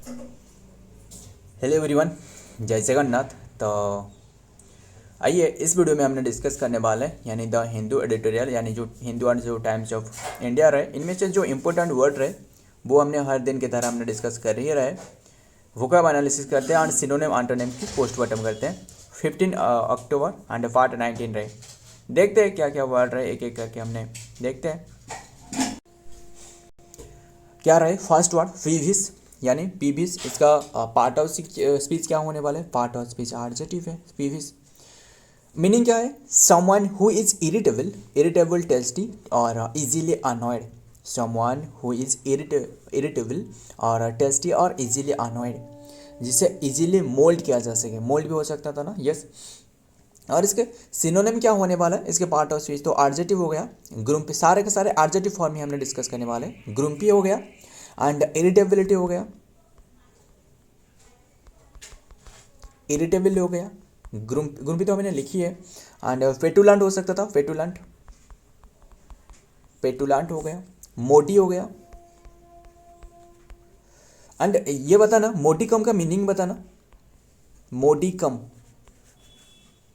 Hello everyone, जय जगन्नाथ। तो आइए इस वीडियो में हमने डिस्कस करने वाले हैं यानी द हिंदू एडिटोरियल यानी जो हिंदू एंड जो टाइम्स ऑफ इंडिया रहे, इनमें से जो इम्पोर्टेंट वर्ड रहे वो हमने हर दिन की तरह हमने डिस्कस कर ही रहे। वोकैब एनालिसिस करते हैं एंड सिनोनिम एंटोनिम की पोस्टमार्टम करते हैं। 15 अक्टूबर एंड पार्ट 19 रहे। देखते हैं क्या क्या वर्ड रहे, एक एक करके हमने देखते हैं क्या रहे। फर्स्ट वर्ड फीविस यानी पीविस, इसका पार्ट ऑफ स्पीच क्या होने वाला है? पार्ट ऑफ स्पीच एडजेक्टिव है पीविस। मीनिंग क्या है? Someone who is irritable, irritable, testy और easily annoyed. Someone who is irritable और टेस्टी और इजीली अनॉयड, जिसे इजीली मोल्ड किया जा सके। मोल्ड भी हो सकता था ना, यस। और इसके सिनोनिम क्या होने वाला है? इसके पार्ट ऑफ स्पीच तो एडजेक्टिव हो गया, ग्रुम्पी, सारे के सारे एडजेक्टिव फॉर्म में हमने डिस्कस करने वाले हैं। ग्रुम्पी हो गया एंड इरिटेबिलिटी हो गया, इरिटेबल हो गया, ग्रुम्पी तो हमने लिखी है। एंड पेटुलेंट हो सकता था, पेटुलेंट, पेटुलेंट हो गया, मोटी हो गया। एंड ये बताना, मोटिकम का मीनिंग बताना। मोटिकम,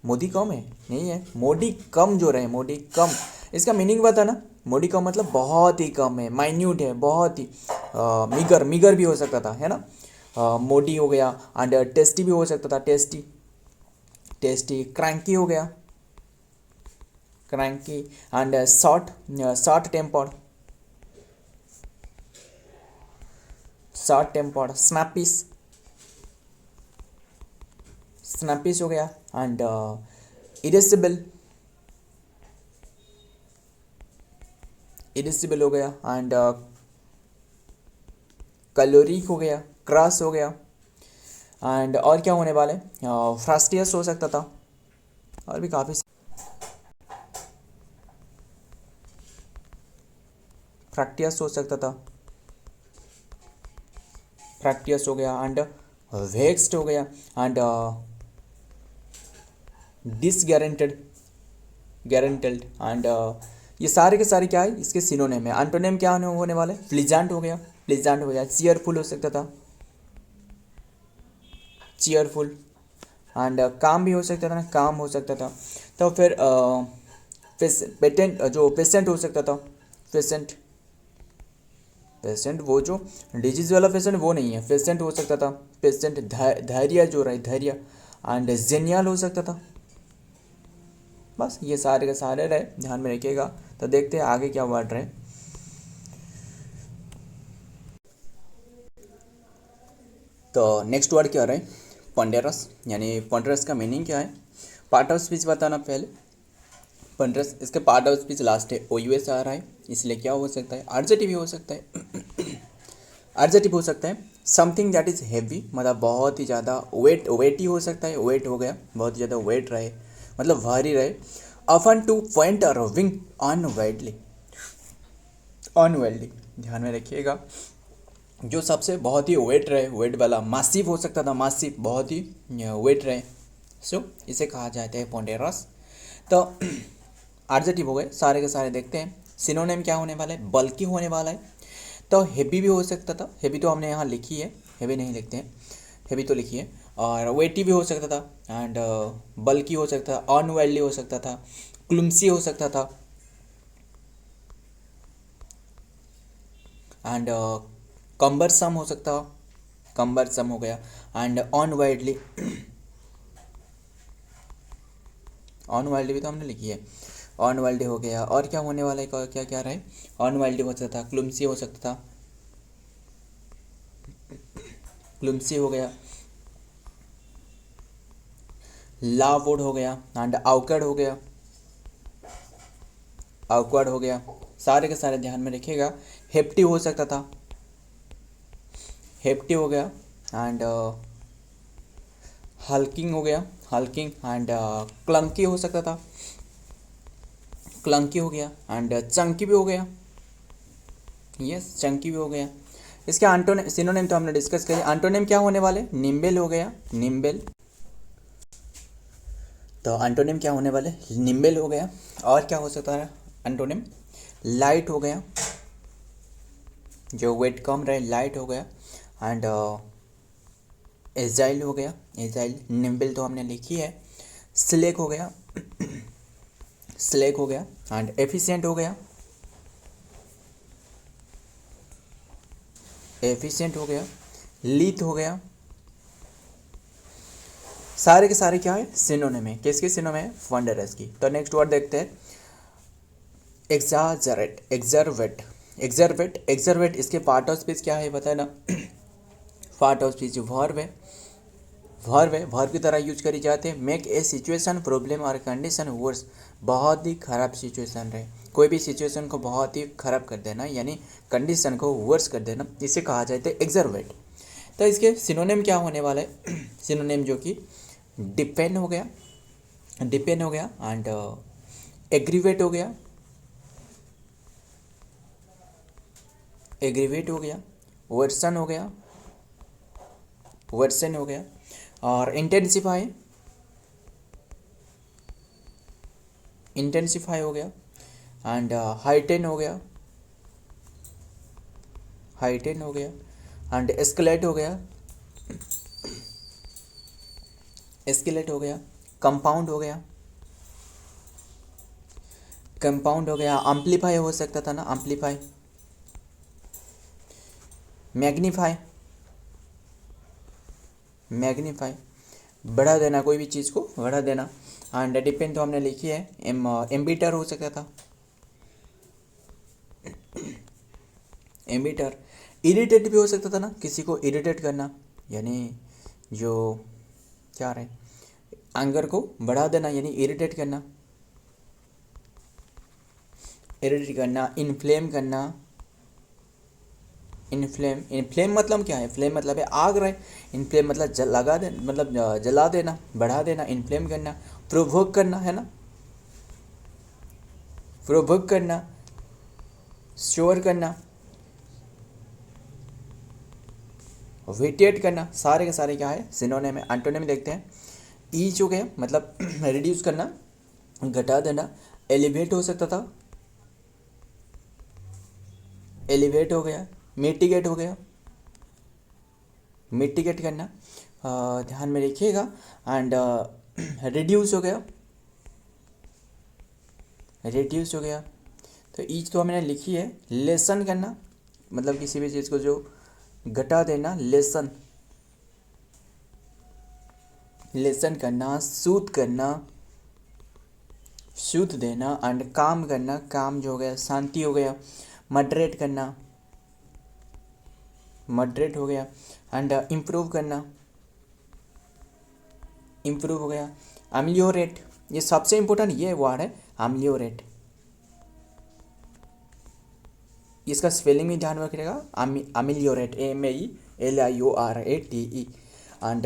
मोदी कम है नहीं है, मोडी कम जो रहे, मोडी कम, इसका मीनिंग बताना। मोडी कम मतलब बहुत ही कम है, माइन्यूट है, बहुत ही मीगर, मीगर भी हो सकता था, है ना। मोडी हो गया एंड टेस्टी भी हो सकता था, टेस्टी, टेस्टी। क्रैंकी हो गया, cranky and short, short tempered, short tempered. Snappish, snappish हो गया एंड इरेसिबल, इरेसिबल हो गया एंड कैलोरिक हो गया, क्रॉस हो गया। एंड और क्या होने वाले? फ्रास्टियस हो सकता था, और भी काफ़ी। फ्रैक्टियस हो सकता था, फ्रैक्टियस हो गया एंड वेक्स्ड हो गया एंड डिसगारंटेड, गारंटेड। एंड ये सारे के सारे क्या है? इसके सिनोनिम है। एंटोनिम क्या होने वाले? प्लीजेंट हो गया, प्लीजेंट हो गया। चीयरफुल हो सकता था, चीयरफुल। एंड काम भी हो सकता था ना, काम हो सकता था। तो फिर पेटेंट, जो पेशेंट हो सकता था, पेशेंट, पेशेंट वो जो डिजीज वाला पेशेंट वो नहीं है, पेशेंट हो सकता था, पेशेंट। धैर्य जो रहे, धैर्य एंड जेनियल हो सकता था। बस ये सारे के सारे रहे, ध्यान में रखिएगा। तो देखते हैं आगे क्या वर्ड रहे। तो नेक्स्ट वर्ड क्या रहे? पंडेरस यानी पंडरस का मीनिंग क्या है? पार्ट ऑफ स्पीच बताना पहले। पंडरस, इसके पार्ट ऑफ स्पीच लास्ट है ओ यू एस आ रहा है, इसलिए क्या हो सकता है? एडजेक्टिव भी हो सकता है, एडजेक्टिव हो सकता है। समथिंग दैट इज़ हैवी, मतलब बहुत ही ज़्यादा वेट, वेटी हो सकता है, वेट हो गया, बहुत ही ज़्यादा वेट रहे, मतलब भारी रहे। ऑफन टू पॉइंट और विंग अनवाइडली, अनवाइडली, ध्यान में रखिएगा। जो सबसे बहुत ही वेट रहे, वेट वाला, मासिव हो सकता था, मासिव, बहुत ही वेट रहे, सो इसे कहा जाता है पोंडेरस। तो एडजेक्टिव हो गए सारे के सारे। देखते हैं सिनोनिम क्या होने वाला है? बल्कि होने वाला है। तो हेवी भी हो सकता था, हेवी तो हमने यहाँ लिखी है, हेवी नहीं लिखते हैं, हेवी तो लिखी है। और वेटी भी हो सकता था एंड बल्कि हो सकता था, अनवाइल्डली हो सकता था, क्लुमसी हो सकता था एंड कम्बरसम हो सकता, कम्बरसम हो गया एंड अनवाइल्डली, अनवाइल्डली भी तो हमने लिखी है, अनवाइल्डली हो गया। और क्या होने वाला है? क्या क्या रहे? अनवाइल्डली हो सकता था, क्लुमसी हो सकता था, क्लुमसी हो गया, लावुड हो गया एंड आउकर्ड हो गया, आउकवर्ड हो गया। सारे के सारे ध्यान में रखिएगा। हेप्टी हो सकता था, हेप्टी हो गया एंड हल्किंग हो गया, हल्किंग एंड क्लंकी हो सकता था, क्लंकी हो गया एंड चंकी भी हो गया, यस, चंकी भी हो गया। इसके एंटोनिम, सिनोनिम तो हमने डिस्कस किया। एंटोनिम क्या होने वाले? निम्बेल हो गया, निम्बेल। तो एंटोनिम क्या होने वाले? निम्बेल हो गया। और क्या हो सकता है एंटोनिम? लाइट हो गया, जो वेट कम रहे, लाइट हो गया एंड एजाइल हो गया, एजाइल। निम्बल तो हमने लिखी है। स्लेक हो गया, स्लेक हो गया। एंड एफिशिएंट हो गया, एफिशिएंट हो गया। लीथ हो गया। सारे के सारे क्या है, सिनोनिम है। किसके सिनोनिम है, वंडरस की। तो नेक्स्ट वर्ड देखते हैं, एग्जाजरेट, एक्सरवेट, एक्सरवेट, एक्सरवेट। इसके पार्ट ऑफ स्पीच क्या है बताए ना। पार्ट ऑफ स्पीच वर्ब है, वर्ब है, वर्ब की तरह यूज करी जाते हैं। मेक ए सिचुएशन, प्रॉब्लम और कंडीशन वर्स, बहुत ही खराब सिचुएशन रहे, कोई भी सिचुएशन को बहुत ही खराब कर देना, यानी कंडीशन को वर्स कर देना, इसे कहा जाता है एक्सरवेट। तो इसके सिनोनिम क्या होने वाला है, सिनोनिम जो कि डिपेंड हो गया, डिपेंड हो गया। एंड एग्रीवेट हो गया, एग्रीवेट हो गया। वर्सन हो गया, वर्सन हो गया। और इंटेंसिफाई, इंटेंसिफाई हो गया। एंड हाइटेन हो गया, हाइटेन हो गया। एंड एस्केलेट हो गया, एस्केलेट हो गया। कंपाउंड हो गया, कंपाउंड हो गया। एम्पलीफाई हो सकता था ना, एम्पलीफाई। मैग्नीफाई, मैग्नीफाई, बढ़ा देना, कोई भी चीज़ को बढ़ा देना। एंड डिपेंड तो हमने लिखी है, एम्बीटर हो सकता था, एम्बीटर। इरिटेट भी हो सकता था ना, किसी को इरिटेट करना, यानी जो क्या रहे, एंगर को बढ़ा देना, यानी इरिटेट करना, इरिटेट करना। इन्फ्लेम करना, इन्फ्लेम, इन्फ्लेम मतलब क्या है, फ्लेम मतलब है आग रहे, इन्फ्लेम मतलब लगा दे, मतलब जला देना, बढ़ा देना, इन्फ्लेम करना। प्रोवोक करना है ना, प्रोवोक करना, श्योर करना, वेटिएट करना, सारे के सारे क्या है, सिनोनिम है। एंटोनिम देखते हैं। ईच हो गया, मतलब रिड्यूस करना, घटा देना। एलिवेट हो सकता था, एलिवेट हो गया। मिटिगेट हो गया, मिटिगेट करना, ध्यान में रखिएगा। एंड रिड्यूस हो गया, रिड्यूस हो गया। तो ईच तो हमने लिखी है। लेसन करना, मतलब किसी भी चीज़ को जो घटा देना, लेसन, लेसन करना। सूद करना, सूद देना। एंड काम करना, काम जो हो गया, शांति हो गया। मडरेट करना, मडरेट हो गया। एंड इम्प्रूव करना, इम्प्रूव हो गया। अमिलियोरेट, ये सबसे इंपॉर्टेंट ये वर्ड है, अमिलियोरेट। इसका स्पेलिंग भी ध्यान रखिएगा, अमिलियोरेट, AMAELIORATE। एंड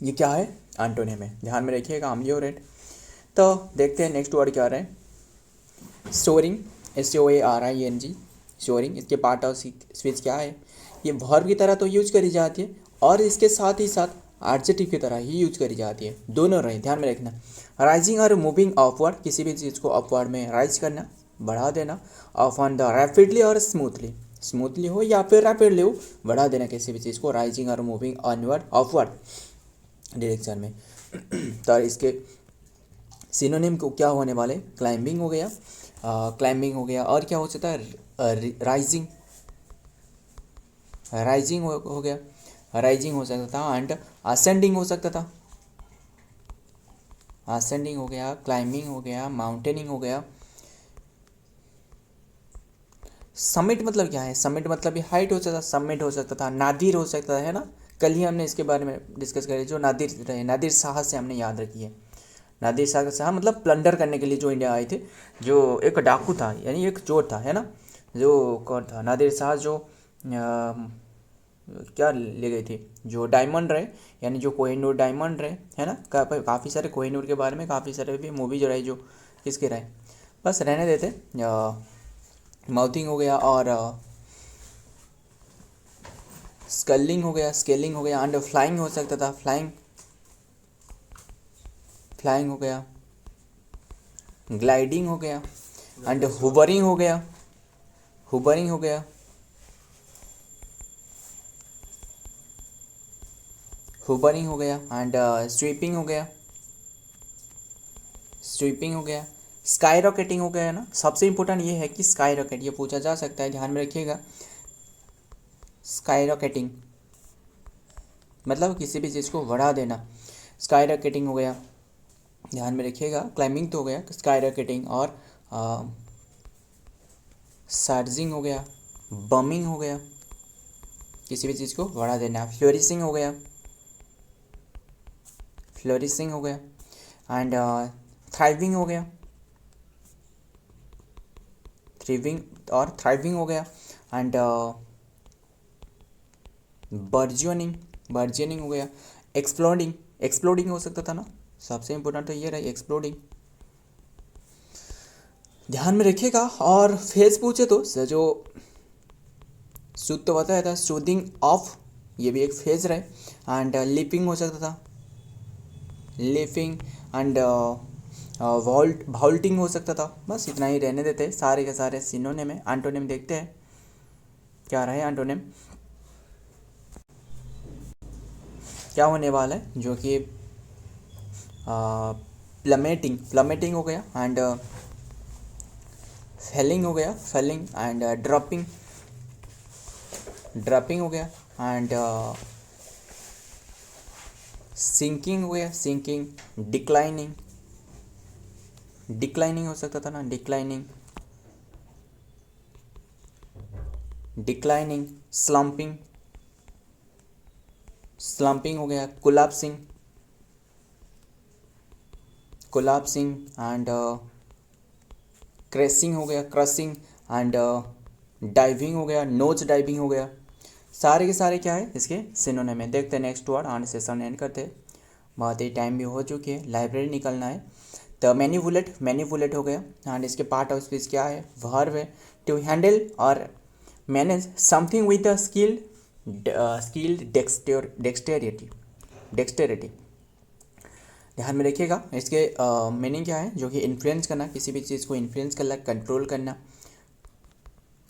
ये क्या है, एंटोनिम है, ध्यान में रखिएगा, अमिलियोरेट। तो देखते हैं नेक्स्ट वर्ड क्या रहे, स्टोरिंग, SOARING, स्टोरिंग। इसके पार्ट ऑफ स्पीच क्या है, ये वर्ब की तरह तो यूज करी जाती है, और इसके साथ ही साथ एडजेक्टिव की तरह ही यूज करी जाती है, दोनों रहे, ध्यान में रखना। राइजिंग और मूविंग अपवर्ड, किसी भी चीज़ को अपवर्ड में राइज करना, बढ़ा देना। ऑफ ऑन द रैपिडली और स्मूथली, स्मूथली हो या फिर रैपिडली हो, बढ़ा देना किसी भी चीज़ को, राइजिंग और मूविंग ऑनवर्ड अपवर्ड डायरेक्शन में। तो इसके सिनोनिम को क्या होने वाले, क्लाइंबिंग हो गया, क्लाइंबिंग हो गया। और क्या हो सकता है, राइजिंग, राइजिंग हो गया, राइजिंग हो सकता था। एंड असेंडिंग हो सकता था, असेंडिंग हो गया। क्लाइंबिंग हो गया, माउंटेनिंग हो गया। समिट मतलब क्या है, समिट मतलब ये हाइट हो सकता था, समिट हो सकता था। नादिर हो सकता है ना, कल ही हमने इसके बारे में डिस्कस करी, जो नादिर रहे, नादिर शाह से हमने याद रखी है। नादिर शाह मतलब प्लंडर करने के लिए जो इंडिया आए थे, जो एक डाकू था, यानी एक चोर था, है ना। जो कौन था, नादिर शाह, जो क्या ले गए थे, जो डायमंड रहे, यानी जो कोहिनूर डायमंड रहे, है ना। काफ़ी सारे कोहिनूर के बारे में काफ़ी सारे भी मूवीज रहे, जो किसके रहे, बस रहने देते। माउथिंग हो गया, और स्कलिंग हो गया, स्केलिंग हो गया। एंड फ्लाइंग हो सकता था, फ्लाइंग, फ्लाइंग हो गया। ग्लाइडिंग हो गया। एंड हुबरिंग हो गया, हुबरिंग हो गया। हुबरिंग हो गया एंड स्वीपिंग हो गया, स्वीपिंग हो गया, स्काई रॉकेटिंग हो गया ना। सबसे इंपॉर्टेंट ये है कि स्काई रॉकेट, ये पूछा जा सकता है, ध्यान में रखिएगा। स्काई रॉकेटिंग मतलब किसी भी चीज़ को बढ़ा देना, स्काई रॉकेटिंग हो गया, ध्यान में रखिएगा। क्लाइंबिंग तो हो गया, स्काई रॉकेटिंग, और सर्जिंग हो गया, बमिंग हो गया, किसी भी चीज़ को बढ़ा देना। फ्लोरिशिंग हो गया, फ्लोरिशिंग हो गया, एंड थ्राइविंग हो गया, थ्रिविंग और थ्राइविंग हो गया, एंड बर्जियनिंग, बर्जियनिंग हो गया, एक्सप्लोडिंग, एक्सप्लोडिंग हो सकता था ना। सबसे इंपॉर्टेंट तो ये रहा एक्सप्लोडिंग, ध्यान में रखिएगा। और फेज पूछे तो जो सूद तो बताया था, सूदिंग ऑफ, ये भी एक फेज रहे। एंड लिपिंग हो सकता था, लिपिंग, एंड वॉल्टिंग हो सकता था। बस इतना ही रहने देते हैं, सारे के सारे सिनोनिम है। एंटोनिम देखते हैं क्या रहा है एंटोनिम, क्या होने वाला है, जो कि प्लमेटिंग, प्लमेटिंग हो गया, एंड फेलिंग हो गया, फेलिंग, एंड ड्रॉपिंग, ड्रॉपिंग हो गया, एंड सिंकिंग हो गया, सिंकिंग, डिक्लाइनिंग, डिक्लाइनिंग हो सकता था ना, डिक्लाइनिंग, डिक्लाइनिंग, स्लम्पिंग, स्लम्पिंग हो गया, कोलैप्सिंग, कोलैप्सिंग, एंड क्रैशिंग हो गया, क्रशिंग, एंड डाइविंग हो गया, नोज डाइविंग हो गया। सारे के सारे क्या है इसके सिनोनिम है। देखते हैं नेक्स्ट वर्ड, आने सेशन एंड करते हैं, बहुत ही टाइम भी हो चुकी है, लाइब्रेरी निकलना है। तो मैनिपुलेट, मैनिपुलेट हो गया, एंड इसके पार्ट ऑफ स्पीच क्या है, वर्ब है। टू हैंडल और manage something with a skilled dexterity, dexterity, ध्यान में रखिएगा। इसके मीनिंग क्या है, जो कि इन्फ्लुएंस करना, किसी भी चीज़ को इन्फ्लुएंस करना, कंट्रोल करना,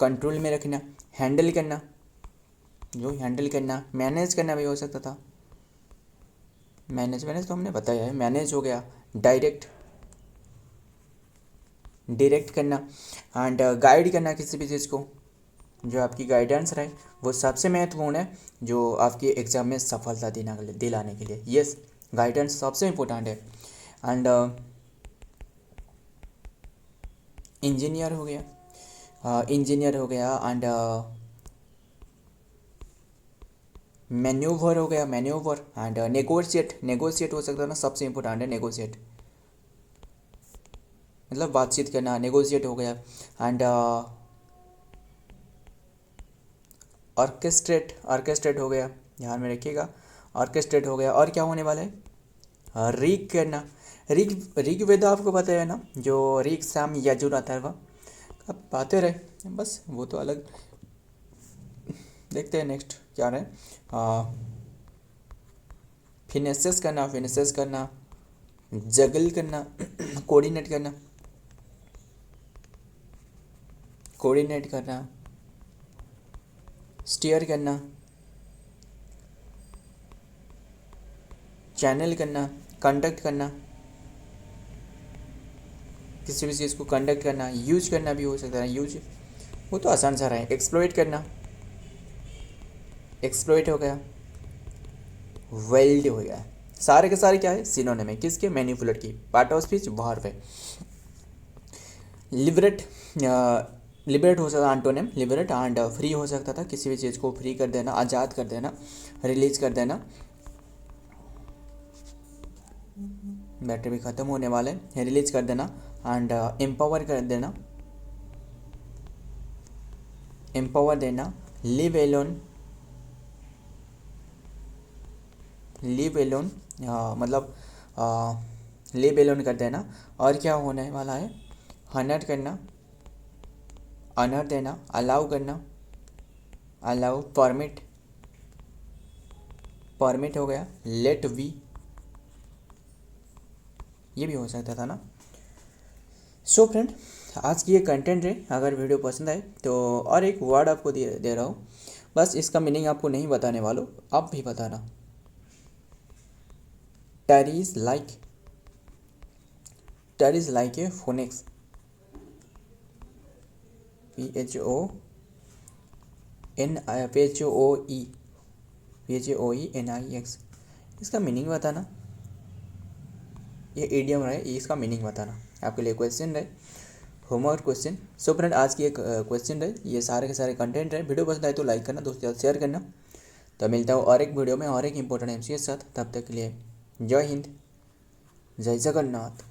कंट्रोल में रखना, हैंडल करना, जो हैंडल करना, मैनेज करना भी हो सकता था, मैनेज, मैनेज तो हमने बताया है, मैनेज हो गया, डायरेक्ट, डायरेक्ट करना, एंड गाइड करना किसी भी चीज़ को, जो आपकी गाइडेंस रहे वो सबसे महत्वपूर्ण है, जो आपकी एग्ज़ाम में सफलता दिलाने के लिए। यस, गाइडेंस सबसे इम्पोर्टेंट है। एंड इंजीनियर हो गया, इंजीनियर हो गया, एंड मैन्यूवर हो गया, मैन्यूवर, एंड नेगोशिएट, नेगोशिएट हो सकता है ना, सबसे इम्पोर्टेंट है नेगोशिएट, मतलब बातचीत करना, नेगोशिएट हो गया। एंड ऑर्केस्ट्रेट, ऑर्केस्ट्रेट हो गया, ध्यान में रखिएगा, ऑर्केस्ट्रेट हो गया। और क्या होने वाला है, रीक करना, ऋग वेद आपको पता है ना, जो ऋग साम यजुर अथर्व, अब बातें रहे बस, वो तो अलग। देखते हैं नेक्स्ट क्या रहे, फिनेसेस करना, फिनेसेस करना, जगल करना, कोऑर्डिनेट करना, कोऑर्डिनेट करना, स्टीयर करना, चैनल करना, कंडक्ट करना, किसी भी चीज़ को कंडक्ट करना, यूज करना भी हो सकता है, यूज वो तो आसान सा रहा है। एक्सप्लॉइट करना, एक्सप्लॉइट हो गया, वेल्ड हो गया। सारे के सारे क्या है, सिनोनिम है किसके, मैनिपुलेट की, पार्ट ऑफ स्पीच वर्ब है। लिबरेट, लिबरेट हो सकता, एंटोनिम लिबरेट, एंड फ्री हो सकता था, किसी भी चीज़ को फ्री कर देना, आज़ाद कर देना, रिलीज कर देना। बैटरी भी ख़त्म होने वाले, रिलीज कर देना, एंड एम्पावर कर देना, एम्पावर देना, लिव एलोन, लिव एलोन, मतलब लिव एलोन कर देना। और क्या होने वाला है, हनर करना, अनर देना, अलाउ करना, अलाउ, परमिट, परमिट हो गया, लेट वी, ये भी हो सकता था ना। सो फ्रेंड, आज की ये कंटेंट है, अगर वीडियो पसंद आए तो, और एक वर्ड आपको दे रहा हूँ, बस इसका मीनिंग आपको नहीं बताने वालों, आप भी बताना। टर is like a Phoenix, PHOENIX। इसका मीनिंग बताना, ये इडियम है, ये इसका मीनिंग बताना। आपके लिए क्वेश्चन है, होमवर्क क्वेश्चन। सो फ्रेंड, आज की एक क्वेश्चन है, ये सारे के सारे कंटेंट है। वीडियो पसंद आए तो लाइक करना, दोस्तों के साथ शेयर करना। तो मिलता हूँ और एक वीडियो में और एक इंपॉर्टेंट एमसीक्यू के साथ। तब तक के लिए जय हिंद, जय जगन्नाथ।